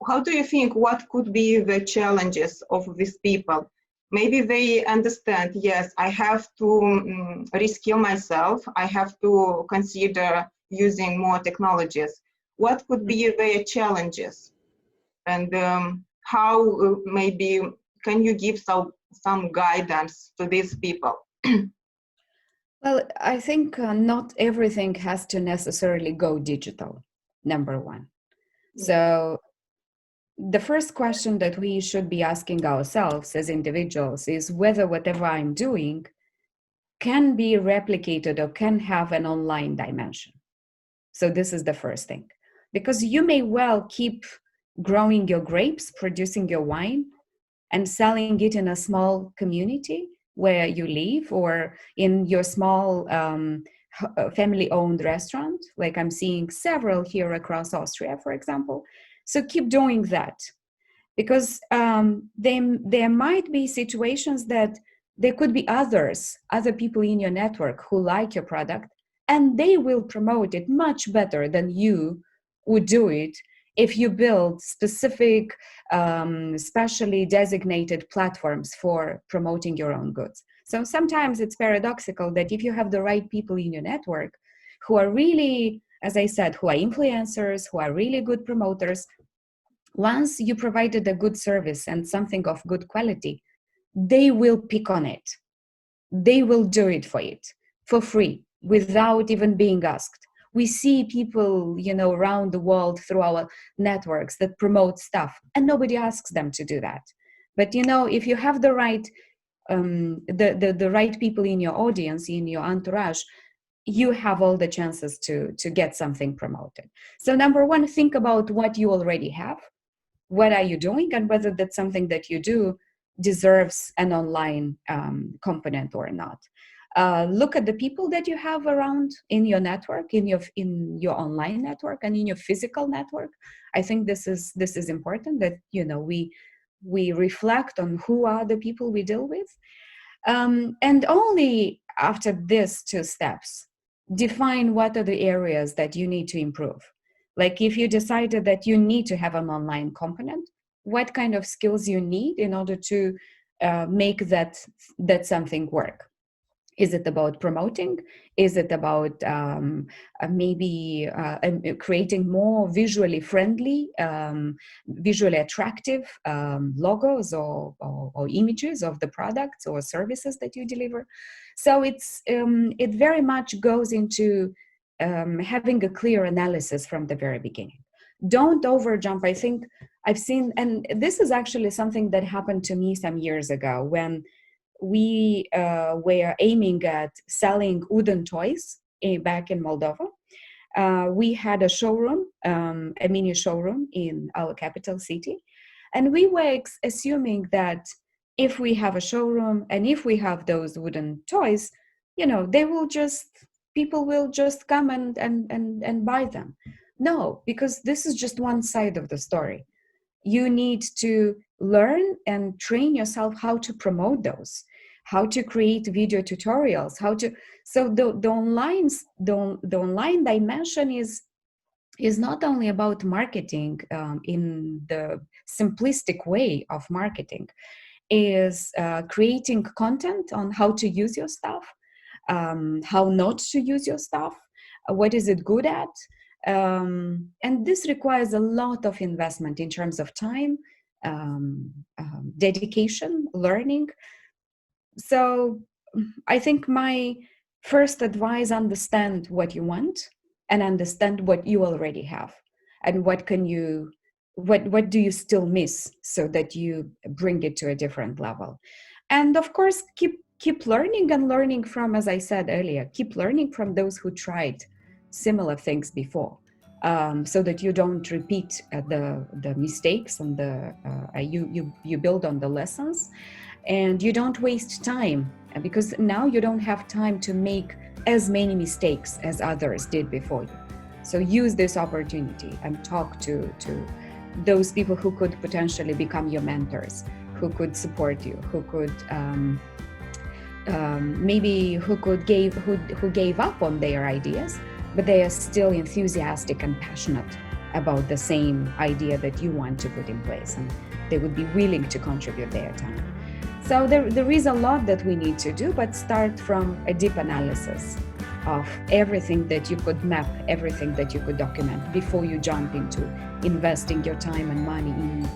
how do you think, what could be the challenges of these people? Maybe they understand, yes, I have to reskill myself. I have to consider using more technologies. What could be their challenges? And how maybe can you give some guidance to these people? Well, I think not everything has to necessarily go digital, number one. So the first question that we should be asking ourselves as individuals is whether whatever I'm doing can be replicated or can have an online dimension. So this is the first thing, because you may well keep growing your grapes, producing your wine, and selling it in a small community where you live, or in your small family-owned restaurant, like I'm seeing several here across Austria, for example. So keep doing that, because there might be situations that there could be other people in your network who like your product, and they will promote it much better than you would do it if you build specific, specially designated platforms for promoting your own goods. So sometimes it's paradoxical that if you have the right people in your network who are really, as I said, who are influencers, who are really good promoters, once you provided a good service and something of good quality, they will pick on it. They will do it for free, without even being asked. We see people, around the world through our networks that promote stuff, and nobody asks them to do that. But if you have the right, the right people in your audience, in your entourage, you have all the chances to get something promoted. So number one, think about what you already have. What are you doing, and whether that's something that you do deserves an online component or not. Look at the people that you have around in your network, in your online network, and in your physical network. I think this is important, that we reflect on who are the people we deal with, and only after these two steps, define what are the areas that you need to improve. Like if you decided that you need to have an online component, what kind of skills you need in order to make that something work. Is it about promoting? Is it about maybe creating more visually friendly, visually attractive logos or images of the products or services that you deliver? So it very much goes into having a clear analysis from the very beginning. Don't overjump. I think I've seen, and this is actually something that happened to me some years ago when we were aiming at selling wooden toys back in Moldova. We had a showroom, a mini showroom in our capital city. And we were assuming that if we have a showroom and if we have those wooden toys, people will just come and buy them. No, because this is just one side of the story. You need to learn and train yourself how to promote those, how to create video tutorials, so the online dimension is not only about marketing in the simplistic way of marketing, is creating content on how to use your stuff, how not to use your stuff, what is it good at. And this requires a lot of investment in terms of time, dedication, learning. So I think my first advice, understand what you want and understand what you already have, and what do you still miss so that you bring it to a different level. And of course, keep learning and learning from, as I said earlier, keep learning from those who tried similar things before, so that you don't repeat the mistakes and you build on the lessons, and you don't waste time, because now you don't have time to make as many mistakes as others did before you. So use this opportunity and talk to those people who could potentially become your mentors, who could support you, who could who gave up on their ideas, but they are still enthusiastic and passionate about the same idea that you want to put in place, and they would be willing to contribute their time. So there is a lot that we need to do, but start from a deep analysis of everything that you could map, everything that you could document before you jump into investing your time and money in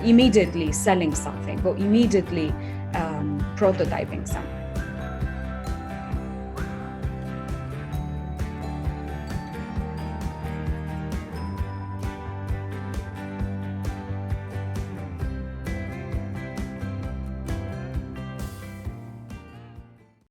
immediately selling something or immediately prototyping something.